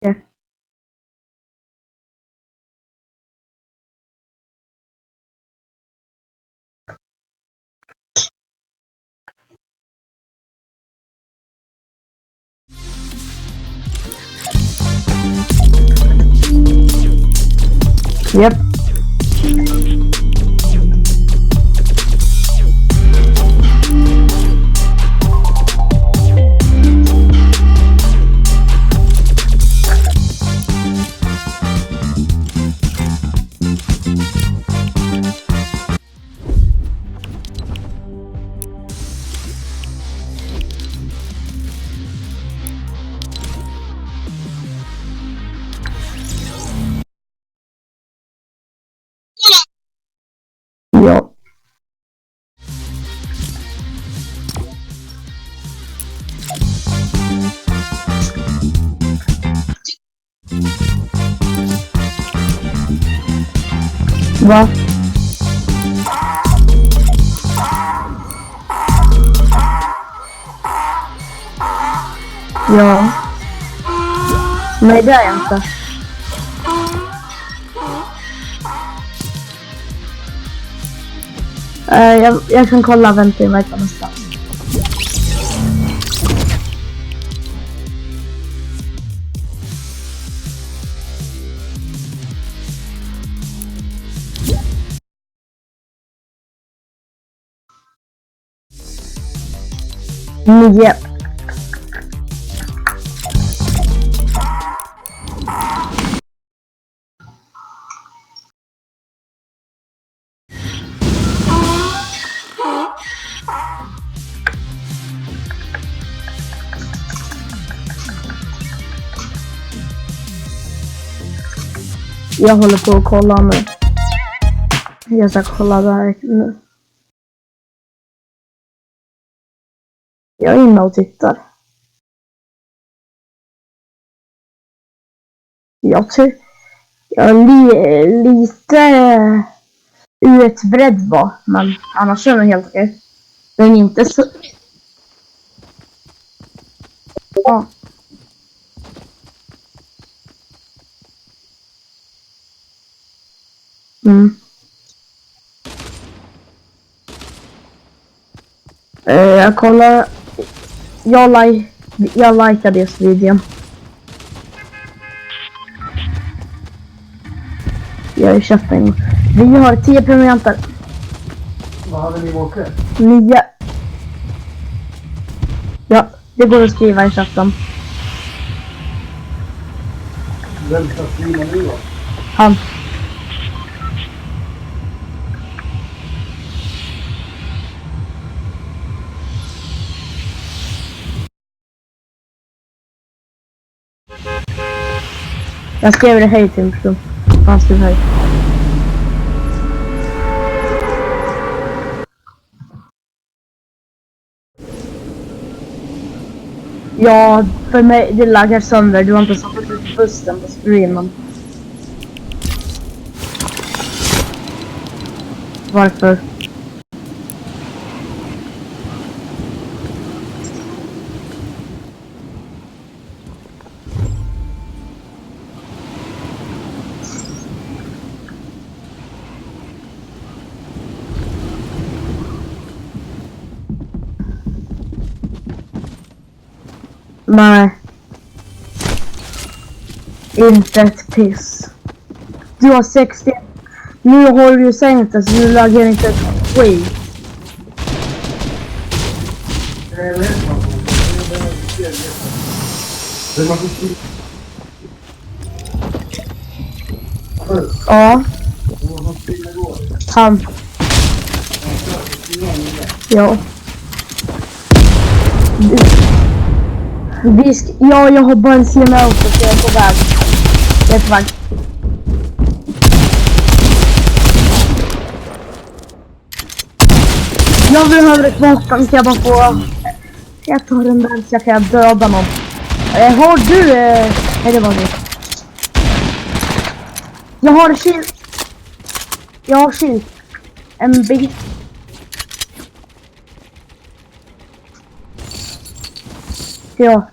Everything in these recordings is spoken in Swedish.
Ja. Yep. Ja. Va? Ja. Nej, det är jag inte. Jag kan kolla vänta i mig på nästa. Nio. Jag håller på att kolla nu. Jag ska kolla där nu. Jag är inne och tittar. Jag är lite utbredd va, men annars är den helt okej. Den är inte så... Ja. Mm. Jag kollar. Jag likade just videon. Jag är köping. Vi har 10 prenumeranter. Vad hade ni morse? 9. Ja, det går att skriva i chatten. Vem ska skriva nu då? Han. Jag skrev det hej till person. Han skrev hej. Ja, för mig det laggar sönder. Du har inte satt ut bussen på streamen. Varför? Nej. Inte ett piss. Du har 60. Nu har du ju sänkt det så nu laggar inte ett skit. Ja. Han. Ja. Ja, jag har bara en CMO så jag är på väg. Jag är på väg. Jag behöver ett vapen så jag bara får... Jag tar den där så jag kan döda någon. Har du... Nej, det var det. Jag har shield. Jag har shield. En bit. Ja.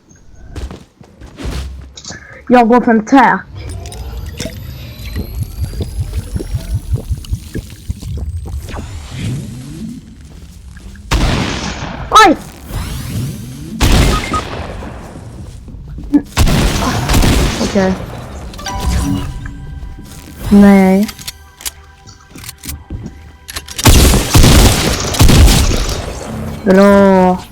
Jag går för en tack. Oj! Okej. Nej. Bra.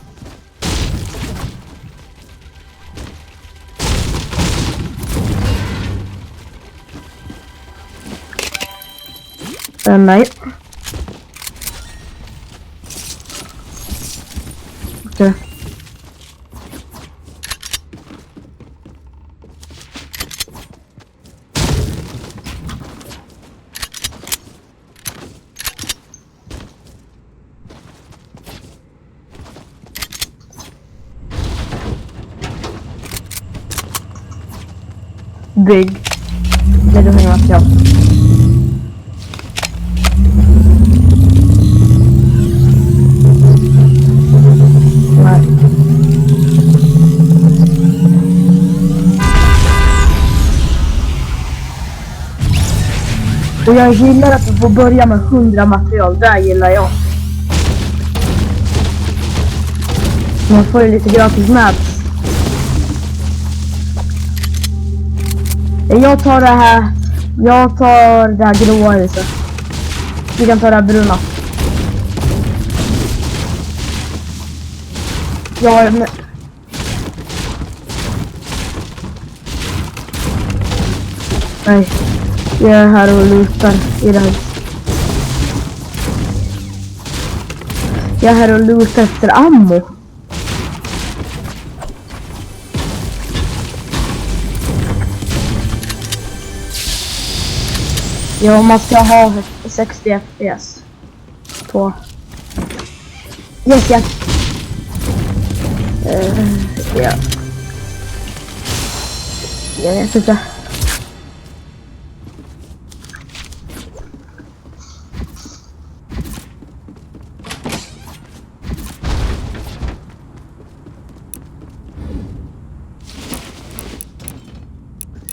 Nej. Okej. Bygg. Det är det här jag. Nej. Och jag gillar att få börja med 100 material. Det gillar jag. Man får ju lite gratis maps. Jag tar det här. Jag tar det här gråa huset. Vi kan ta det här bruna. Nej. Jag är här och lutar i det här. Jag är här och lutar efter ammo. Ja, man ska ha 60 FPS på. Yes, ja. Ja. Jag vet inte.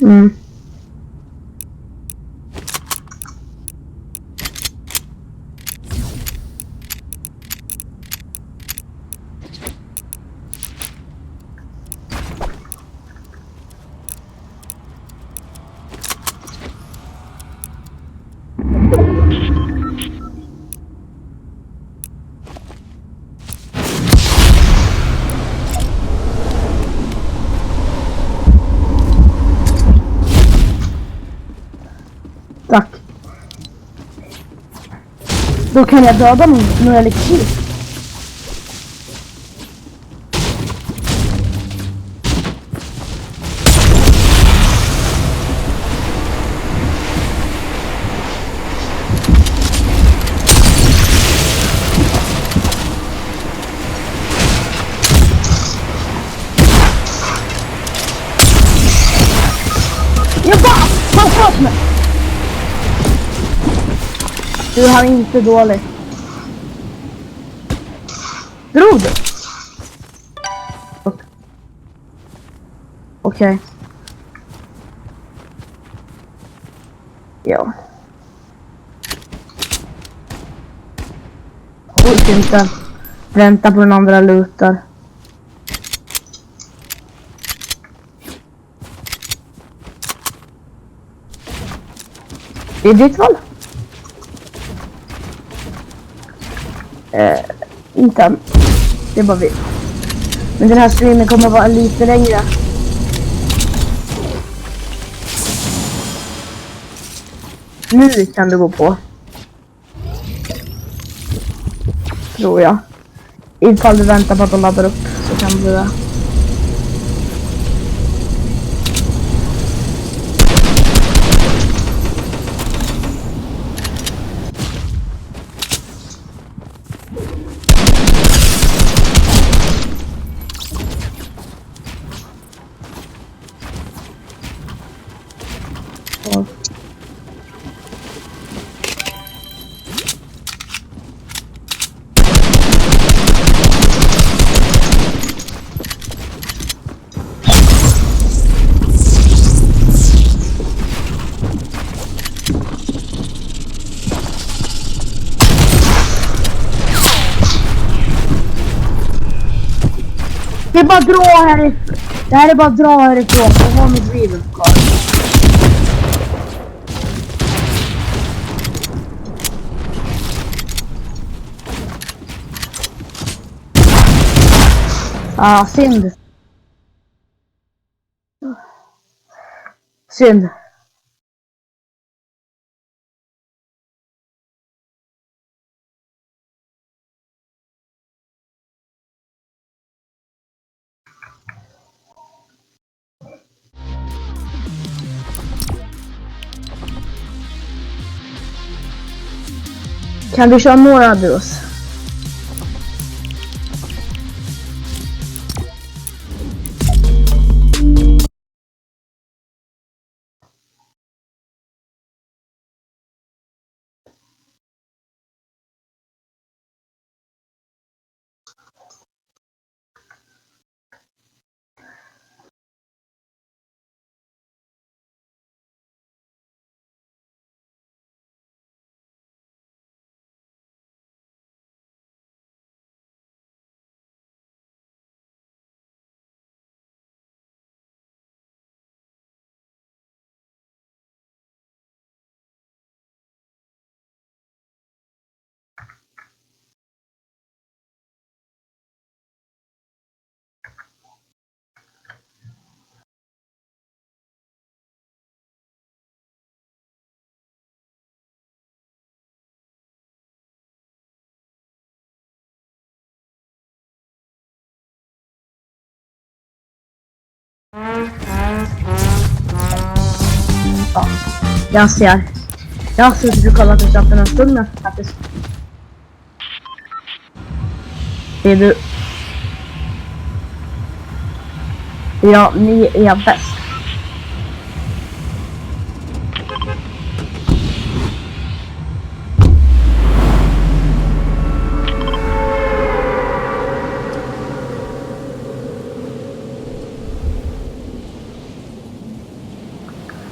Mm. Tack. Då kan jag döda någon elektrisk. Jag bara! Han sköt mig! Du har inte dåligt. Drog du? Okej. Ja. Skit inte. Vänta på den andra lutar. Det är ditt val. Inte än. Det är bara vi. Men den här streamen kommer vara lite längre. Nu kan du gå på. Tror jag. Ifall du väntar på att de laddar upp så kan du det. Ja. bara dra härifrån. Det här är bara dra härifrån. Jag har mitt rivet kvar. Ah, synd. Synd. Kan du köra några duos? Ja, jag ser. Jag har suttit och kollat på chatten en stund nu faktiskt. Det är du. Ja, ni är bäst.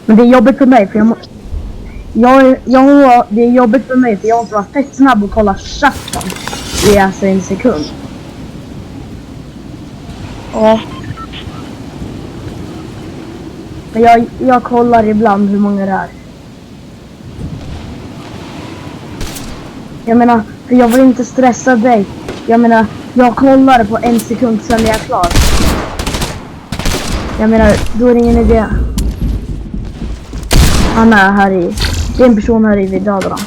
Men det är jobbigt för mig för det är jobbigt för mig för jag måste vara fett snabb och kolla chatten i alltså en sekund. Ja. Men jag kollar ibland hur många det är. Jag menar, för jag vill inte stressa dig. Jag menar, jag kollar på en sekund sen jag är klar. Jag menar, då är det ingen idé. Han är här i. Det är en person här i vid dödarna.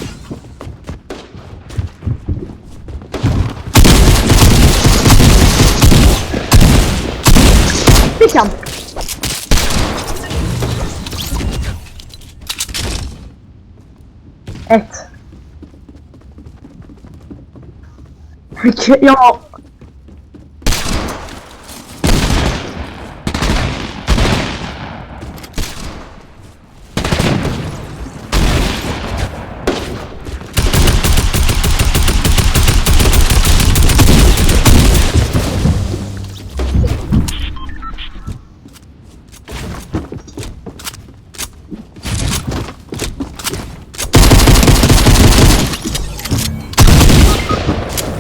Fick han! Ett. Ja.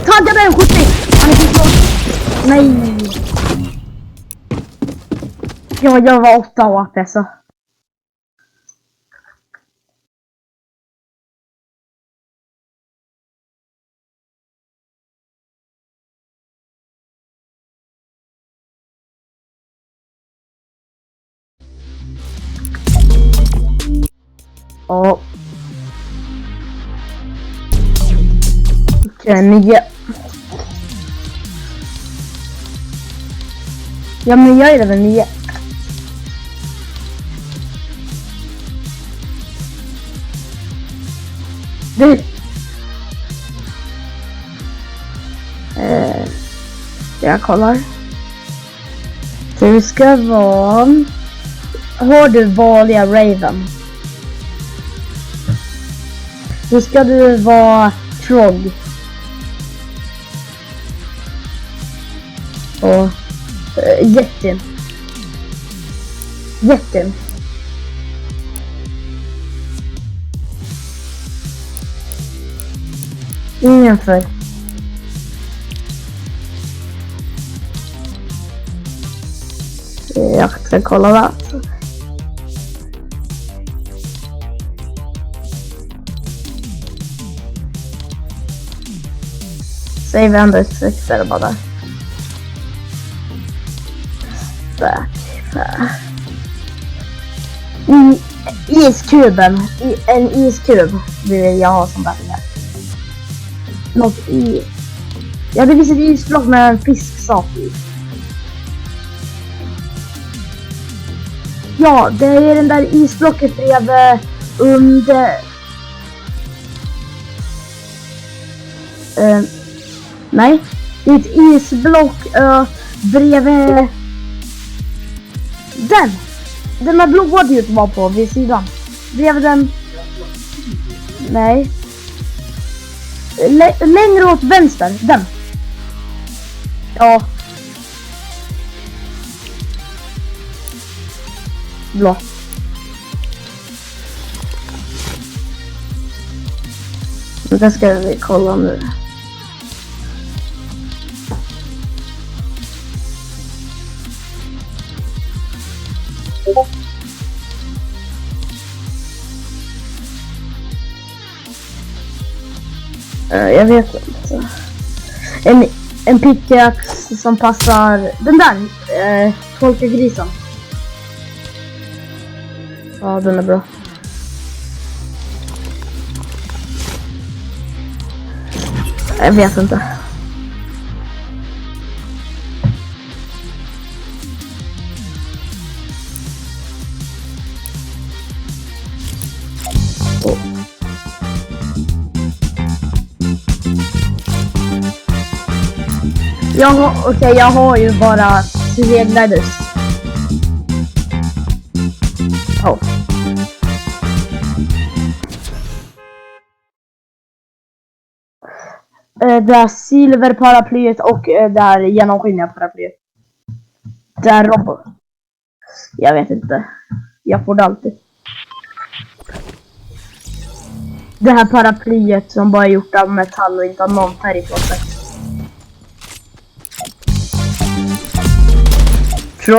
Tagga den 70! Han är inte klart. Nej! Jag var 8 AP så. Ja. Okej, 9. Ja, men jag är väl 9. Du. Jag kollar. Du ska vara... Har du vanliga Raven? Då ska du vara Trog. Och Jätten. Ingen för. Jag ska kolla där. Save ändå ett sex eller bara där. Iskuben. En iskub vill jag ha som värld. Något i... Ja, det finns ett isblock med en fisksak i. Ja, det är den där isblocket bredvid under... nej, det är ett isblock bredvid... Den här blåa det var på vid sidan. Bredvid den... Nej. Längre åt vänster, den. Ja. Blå. Det ska vi kolla nu. Jag vet inte. En pickaxe som passar den där folkagrisen. Ja, den är bra. Jag vet inte. Okej, jag har ju bara 3 gliders. Oh. Det är silverparaplyet och det är genomskinliga paraplyet. Det är robot. Jag vet inte. Jag får det alltid. Det här paraplyet som bara är gjort av metall och inte av någon färg på sig. Frog.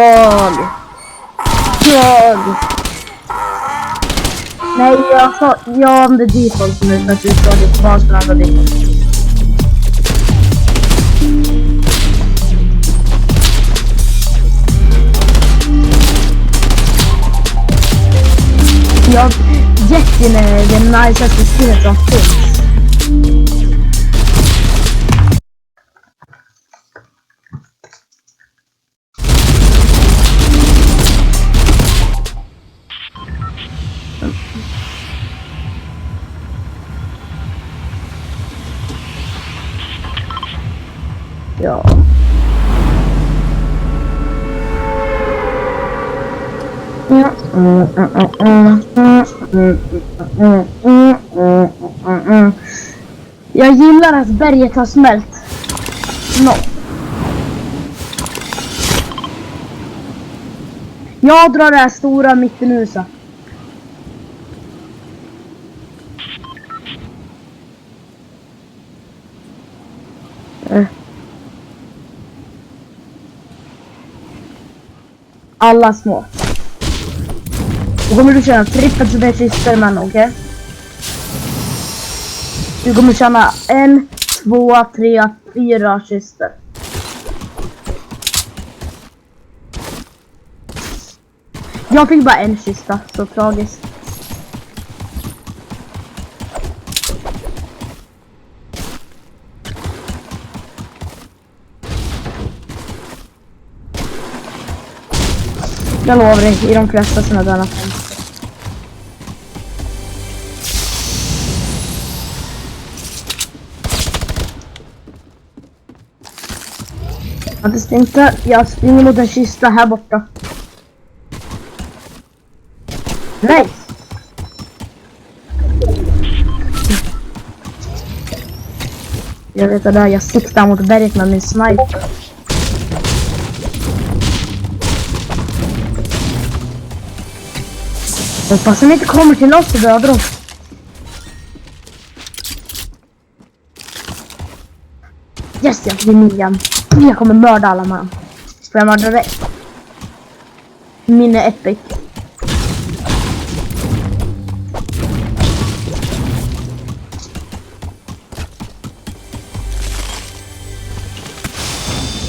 Nej, jag sa om det default nu för att du sa det var så andra default. Jätten är den najsaste spelet som finns. Ja. Jag gillar att berget har smält. Jag drar det här stora mittenhuset. Alla små. Då kommer du tjäna trippelt så det kister, men okej? Du kommer tjäna 1, 2, 3, 4 kister. Jag fick bara en kista, så tragiskt. Jag lovar dig, i de flesta sådana där fönster. Faktiskt inte. Jag springer mot en kista här borta. Nej! Jag vet det där, jag siktar mot berget med min sniper. Hoppas den inte kommer till oss och dödar oss. Yes, jag blir million. Jag kommer mörda alla man. Får jag mörda dig? Min är epic.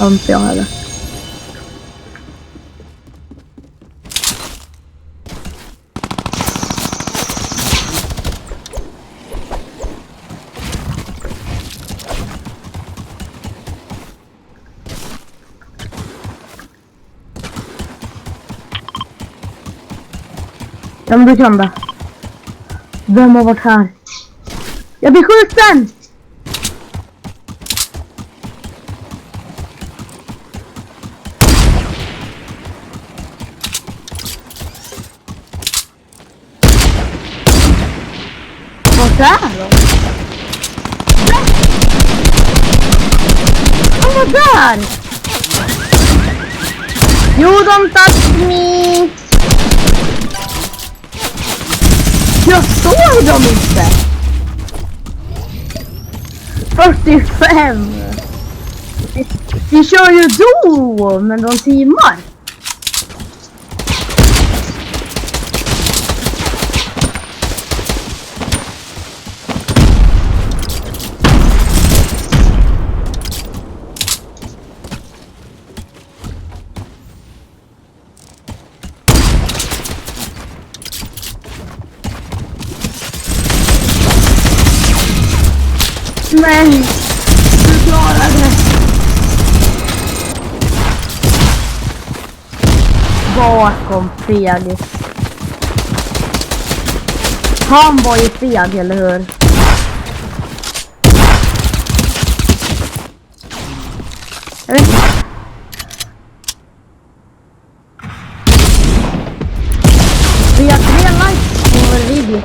Inte jag heller. Ja, men du kan det. Vem har varit här? Jag blir skjuten! Vart är de? De var där! Jo, de touched me! Jag såg dem inte! 45! Vi kör ju då, men de teamar. Men du klarade det. Bakom feg. Han var ju feg, eller hur? Jag vet inte. Vi har 3 likes på vår video.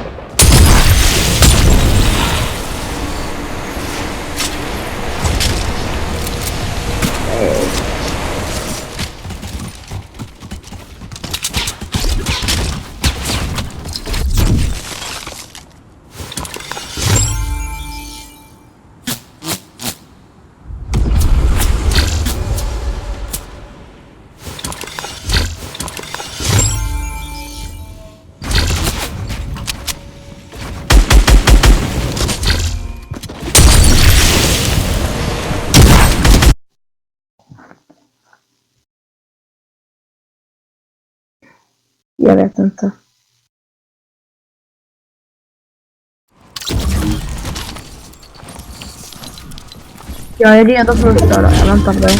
Jag vet inte. Jag är redo för att störa. Jag väntar på dig.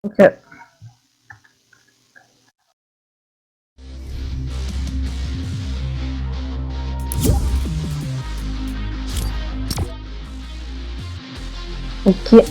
Okej. Okej.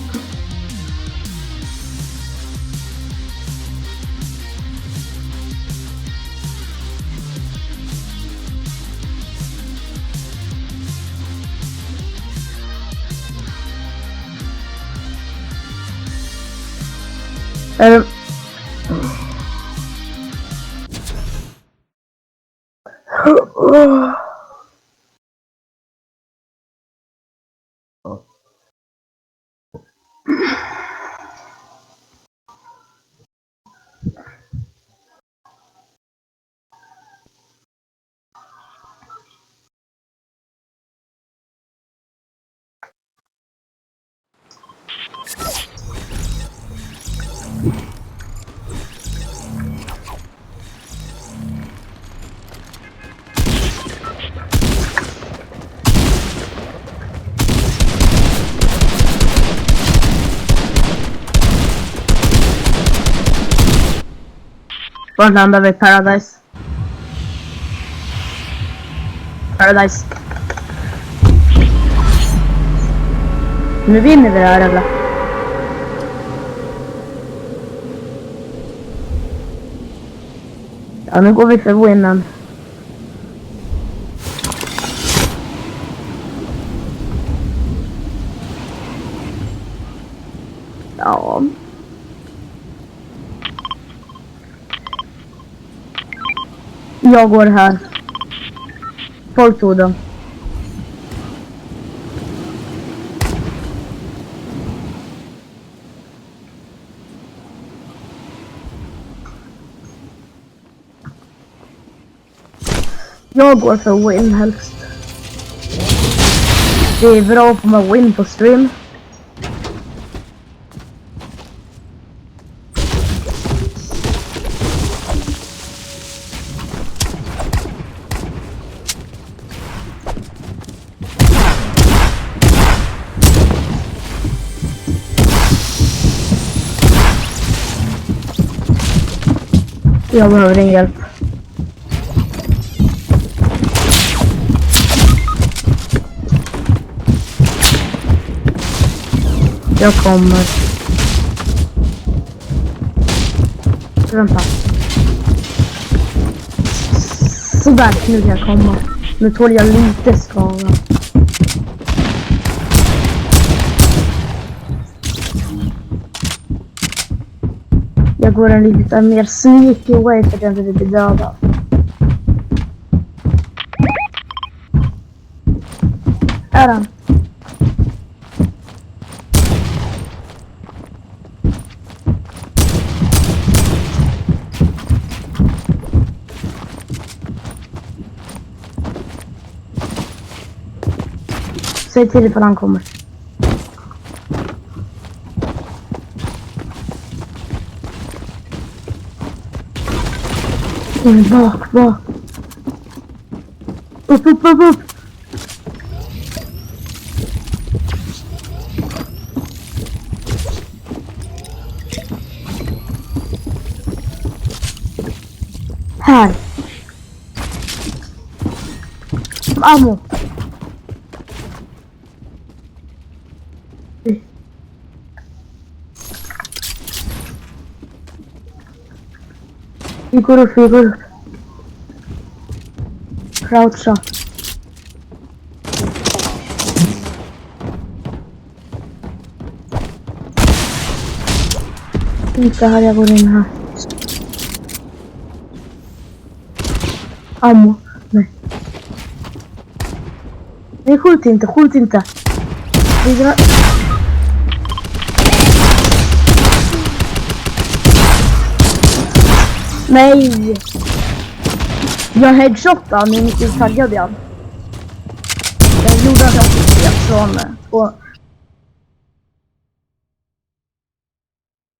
Var landar vi? Paradise. Paradise. Nu vinner vi det här, eller? Ja, nu går vi för winnen. Ja. Jag går här. Folk tog dem. Jag går för win helst. Det är bra för mig win på stream. Jag behöver din hjälp. Jag kommer. Vänta. Sådär, nu kan jag komma. Nu tål jag lite skada. Jag går en lite mer sneaky way för att jag inte vill bli dödad. Är han? Säg till ifall han kommer. Bak. Upp. Här. Ammo. Vi går upp. Croucha. Inte här, jag går in här. Ammo. Nej. Nej, skjut inte. Vi drar... Nej! Jag headshotade, men inte taggade jag. Jag gjorde att jag fick det från...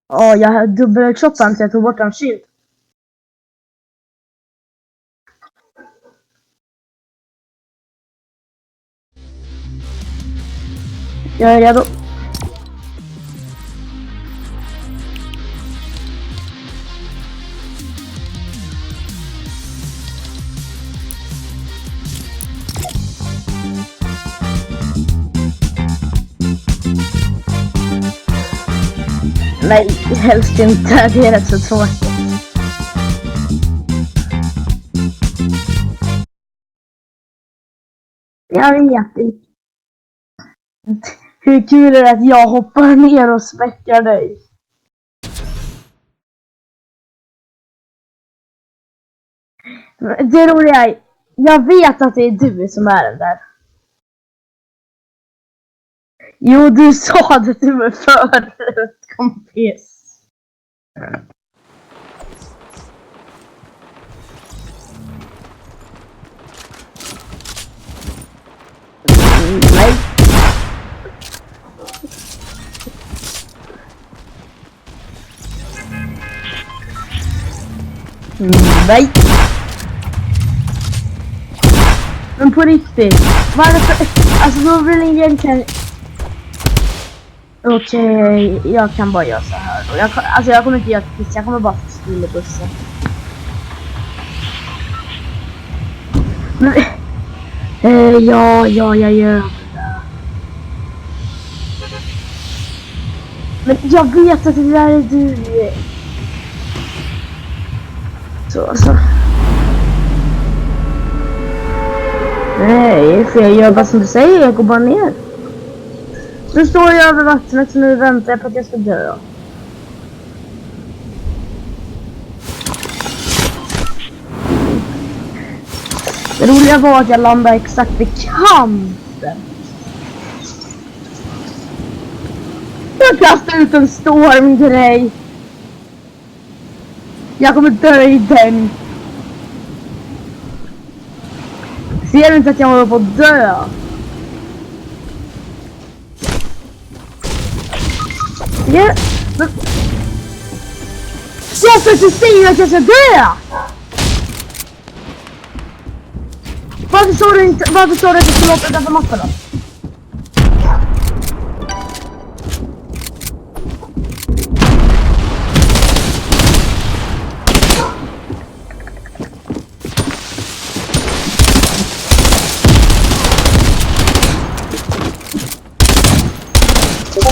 Ja, jag dubbel-headshotade så jag tog bort en shield. Jag är redo. Nej, helst inte. Det är rätt så tråkigt. Jag vet inte. Hur kul är det att jag hoppar ner och späckar dig? Det roliga är, jag vet att det är du som är den där. Jo, du sa det till mig förut, kompis. Nej. Nej. Men på riktigt, varför? Alltså då vill egentligen... Okej, jag kan bara göra så här då. Jag kommer inte göra det, jag kommer bara stilla bussen. Men, ja, jag gör det. Men jag vet att det där är du. Så. Nej, för jag gör vad som du säger, jag går bara ner. Nu står jag över vattnet så nu väntar jag på att jag ska dö. Det roliga var att jag landade exakt vid kanten. Jag kastade ut en stormgrej. Jag kommer dö i den. Ser du inte att jag håller på att dö? Jag försöker säga att jag ska dö! Varför står du inte, varför står det att jag ska låta utanför mappen då?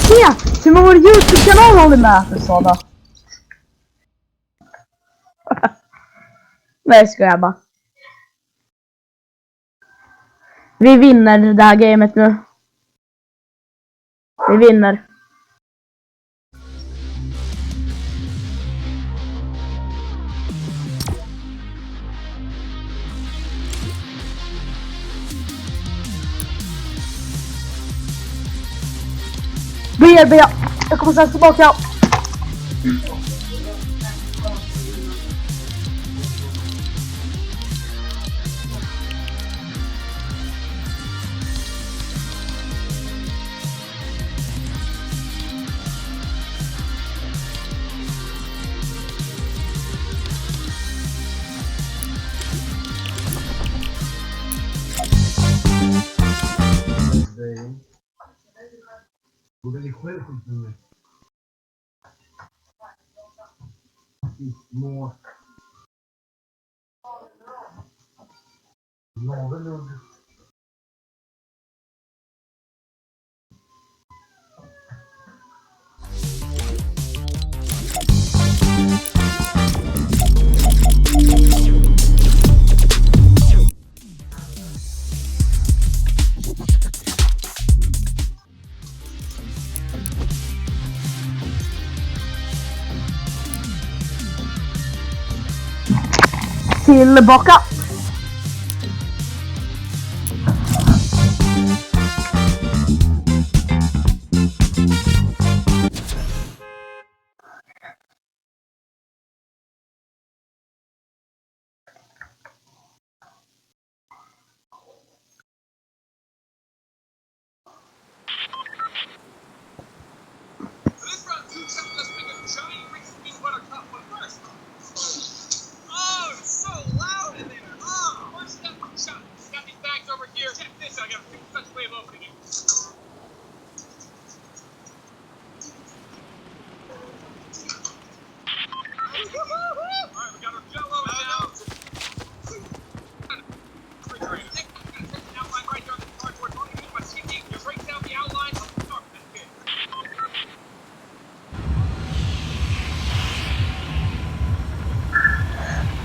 Se, hur många YouTube-kanal håller med för sådana? Nej, ska jag bara. Vi vinner det här gamet nu. Vi vinner. BRB, jag kommer strax tillbaka. Borde ni själv skjuta mig? Små... Navelugg. Tillbaka.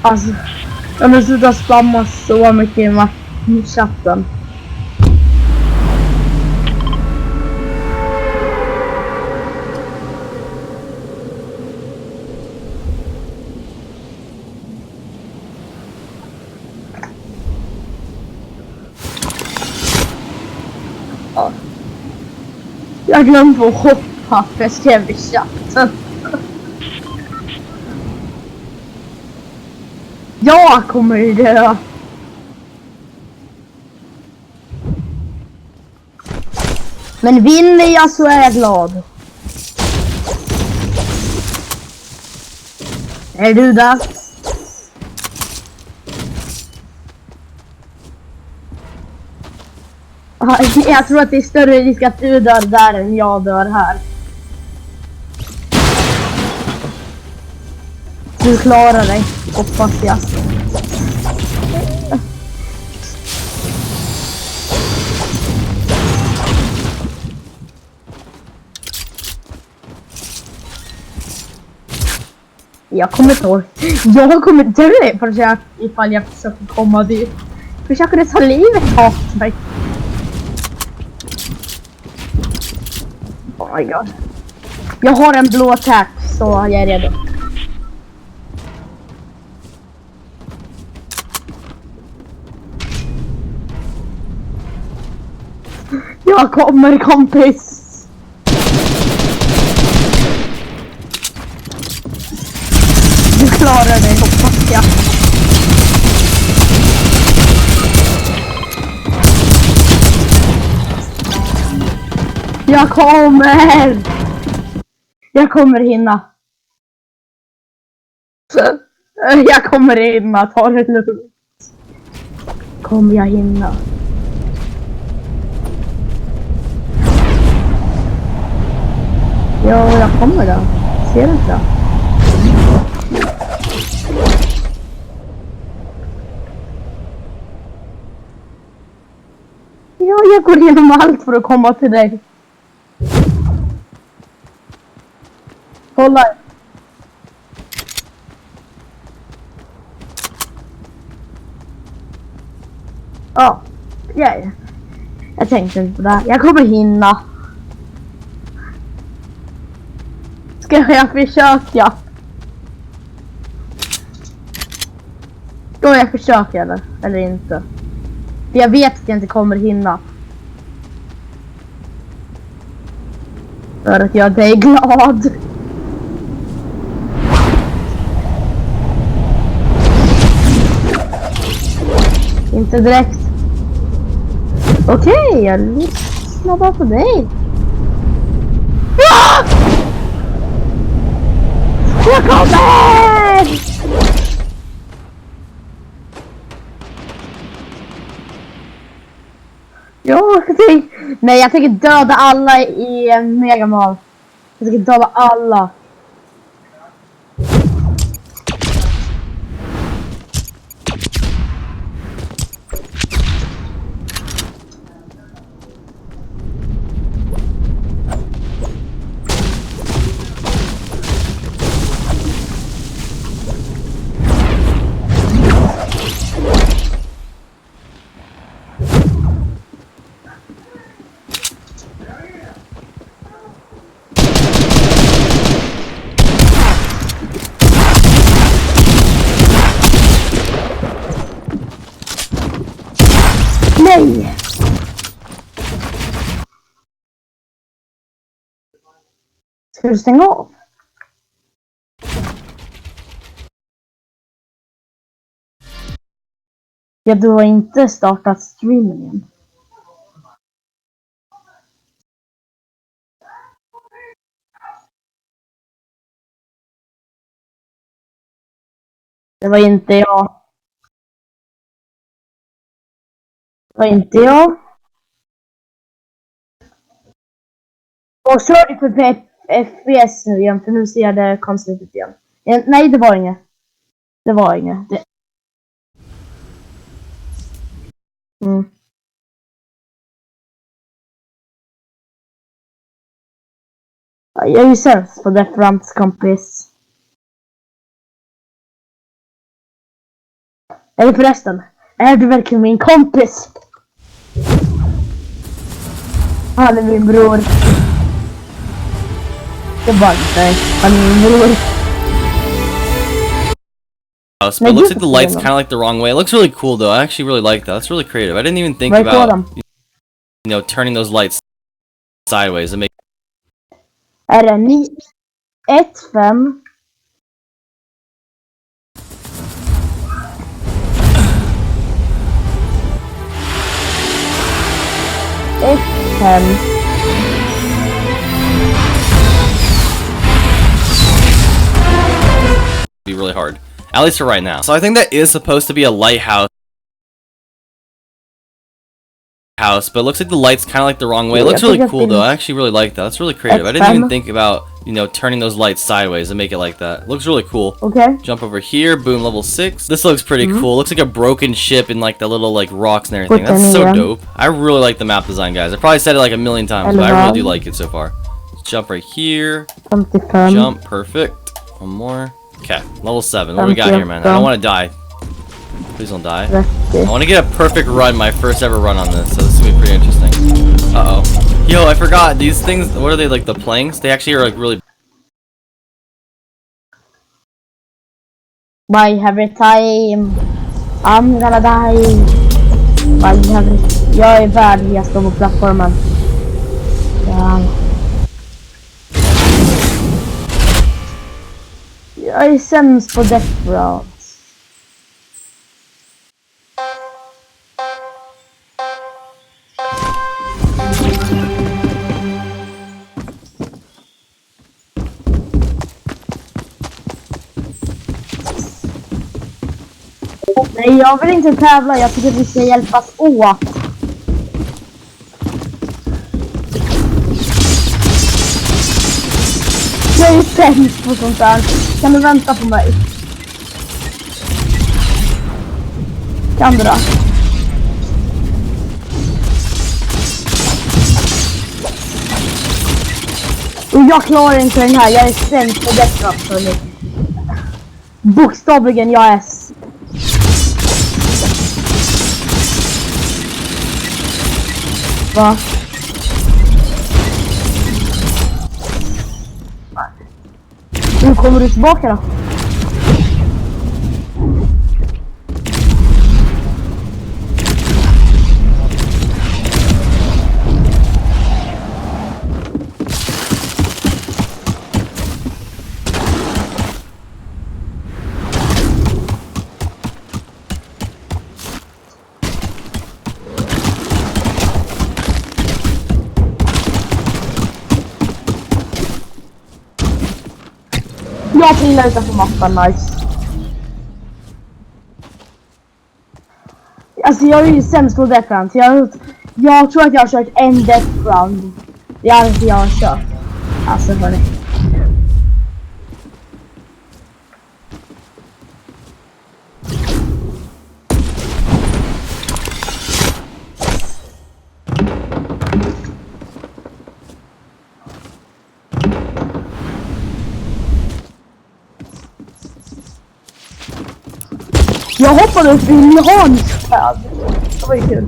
Alltså, jag måste sluta spamma så mycket i chatten. Ja. Jag glömde att hoppa för jag skrev i chatten. Jag kommer dö. Men vinner jag så är jag glad. Är du där? Jag tror att det är större risk att du dör där än jag dör här. Du klarar dig, hoppas jag. Jag kommer dö ifall jag försöker komma dit. Försöker det ta livet av mig. Oh my god. Jag har en blå attack, så jag är redo. Jag kommer, kompis. Du klarar dig, hoppas jag. Jag kommer! Jag kommer hinna. Jag kommer hinna, ta det lugnt. Kommer jag hinna? Ja, jag kommer då. Ser du inte? Ja, jag går igenom allt för att komma till dig. Kolla. Ja, yeah. Jag tänkte inte på det. Jag kommer hinna. Ska jag försöka? Ska jag försöka eller inte? För jag vet att jag inte kommer hinna. För att jag är glad. Inte direkt. Okej, jag lyssnar bara på dig. Ah! Jag kommer! Nej, jag tänker döda alla i en megamal. Jag tänker döda alla. Nej! Ska du stänga av? Ja, du har inte startat streamen igen. Det var inte jag. Det var inte jag. Och kör du på FPS nu igen, för nu ser det konstigt ut igen. Nej, det var inget. Det var inget. Mm. Jag är ju sämst på Death Ramps, kompis. Eller förresten, är du verkligen min kompis? Han är min bror. Det var inte. Han är min bror. But it looks like the light's kind of like the wrong way. It looks really cool though. I actually really like that. That's really creative. I didn't even think about, you know, turning those lights sideways and make. Är det 9, 1, 5? Be really hard, at least for right now. So I think that is supposed to be a lighthouse, but it looks like the light's kind of like the wrong way. It looks really cool though. I actually really like that. That's really creative. I didn't even think about, you know, turning those lights sideways and make it like that. It looks really cool. Okay. Jump over here. Boom, level 6. This looks pretty cool. Looks like a broken ship and like the little like rocks and everything. That's so dope. I really like the map design, guys. I probably said it like a million times, but I really do like it so far. Let's jump right here. Jump. Perfect. One more. Okay, level 7. What do we got here, man? I don't want to die. Please don't die. I want to get a perfect run, my first ever run on this, so this is going to be pretty interesting. Uh-oh. Yo, I forgot. These things, what are they, like the planks? They actually are like really... Bye, every time. I'm gonna die. Bye, every... Jag är värdigast på plattformen. Ja. Jag är sämst på death rounds. Nej, jag vill inte tävla. Jag tycker att vi ska hjälpas åt. Jag är sämst på sånt där. Kan du vänta på mig? Kan du då? Och jag klarar inte den här. Jag är sämst på detta. Bokstavligen, jag är... Va? Nu kommer du tillbaka då? Jag trillar utanför mattan, nice. Alltså jag är ju sämst på death round. Jag tror att jag har kört en death round. Det är inte jag har kört. Alltså hörni. Jag hoppade upp i en hansträd. Det var ju kul.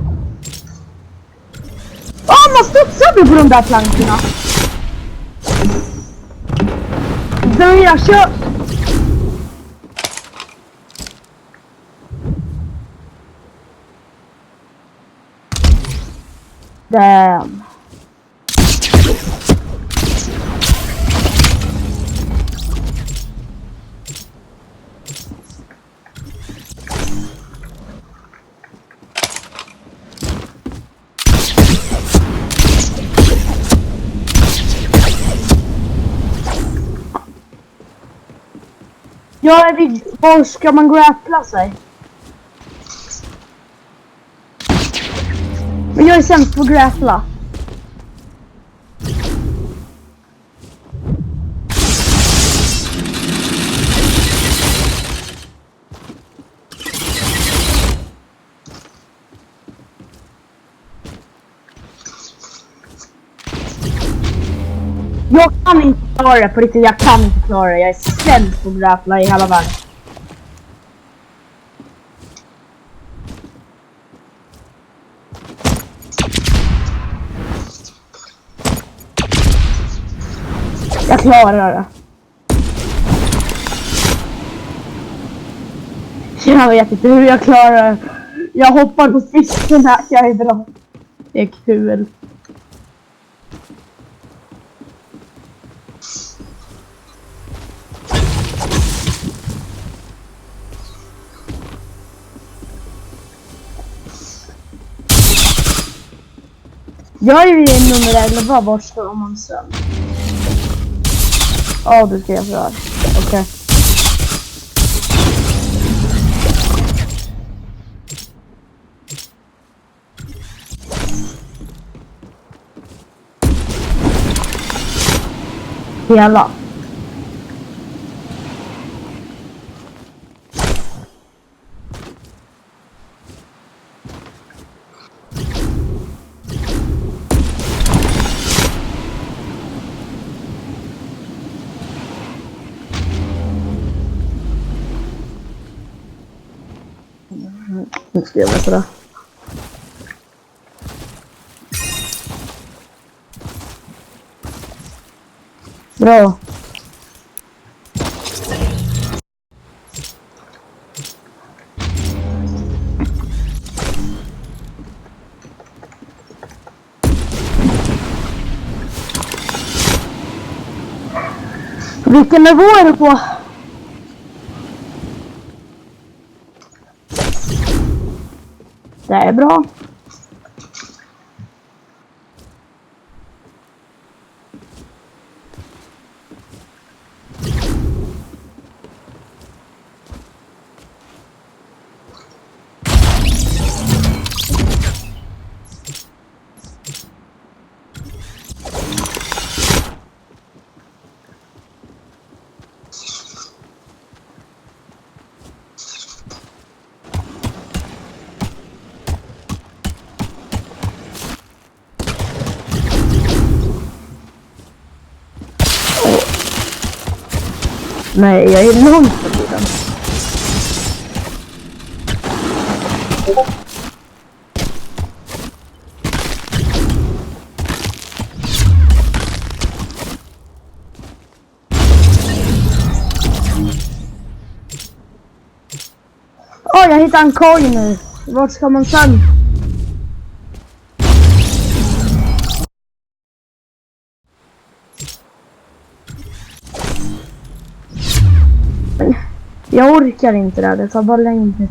Man studsade på de där plankorna. Då jag kör... Damn. Jag är vid... Var ska man grappla sig? Men jag är sämst på grappla. Jag kan inte klara det på riktigt, jag kan inte klara det. Jag är sämst på grappla i hela världen. Jag klarar det. Jag vet inte hur jag klarar det. Jag hoppar på fisken här, jag är bra. Det är kul. Jag är ju i nummer 11, vart står man sen? Ja, du ska jag göra. Okej. Hela. Nu ska jag veta det. Bra. Vilken nivå är du på? Det är bra. Nej, jag är långt förbi den. Åh, jag hittade en coin nu. Vart ska man sen? Jag orkar inte det tar bara längre tid.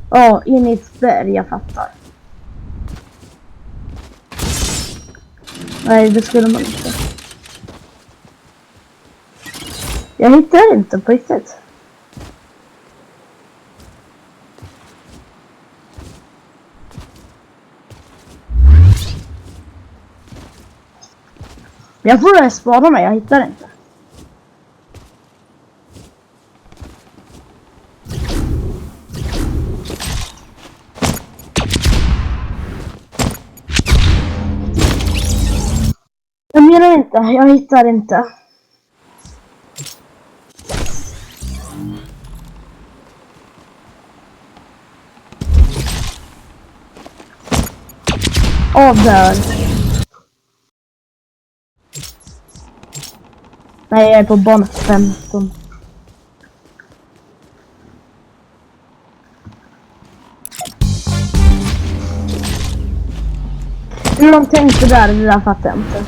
Ja, in i ett berg, jag fattar. Nej, det skulle man inte. Jag hittar inte på riktigt. Jag får spara mig, jag hittar inte. Jag menar inte, jag hittar inte. Där. Nej, jag är på bana 15. Hur de tänkte där, det där fattar jag inte.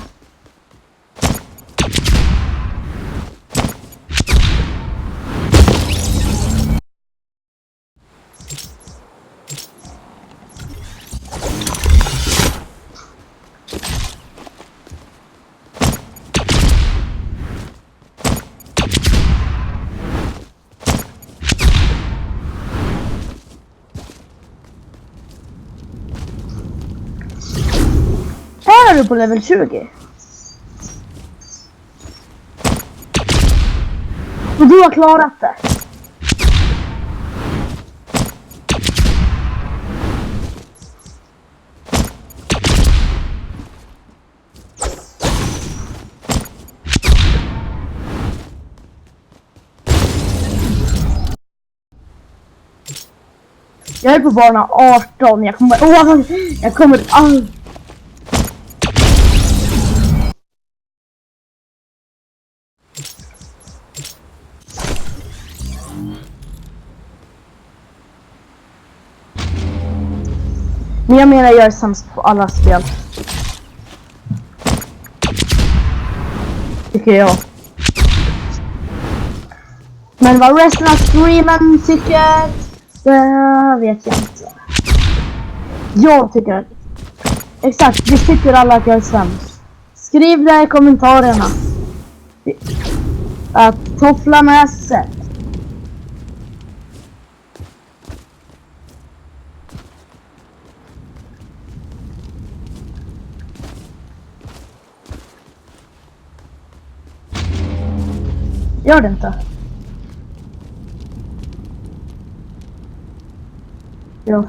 Här är du på level 20. Och du har klarat det. Jag är på bana 18. Jag kommer aldrig. Men jag menar, jag är sämst på alla spel. Tycker jag. Men vad resten av streamen tycker, det vet jag inte. Jag tycker... Exakt, vi tycker alla att jag är sämst. Skriv det i kommentarerna. Att toffla med sig. Gör det inte. Jo.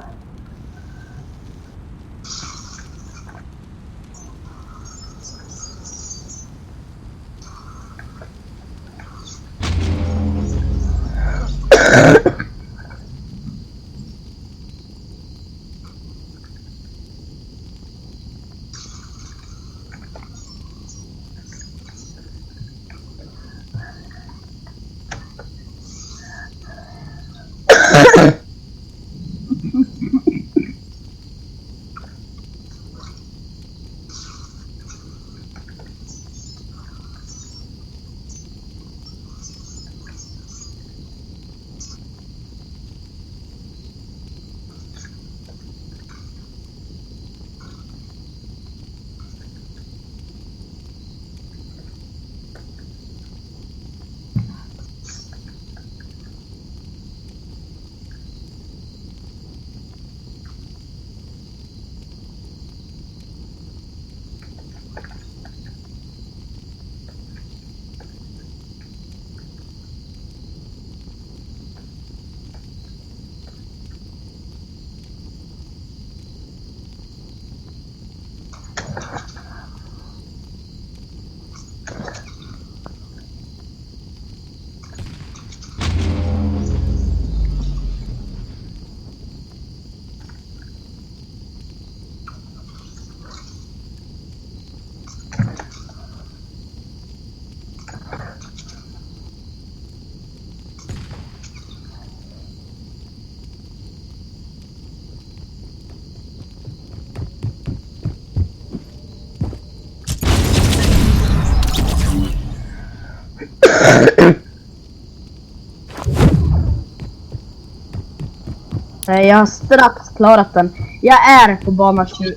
Jag har strax klarat den. Jag är på bana 20.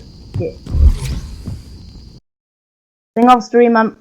Stäng av streamen.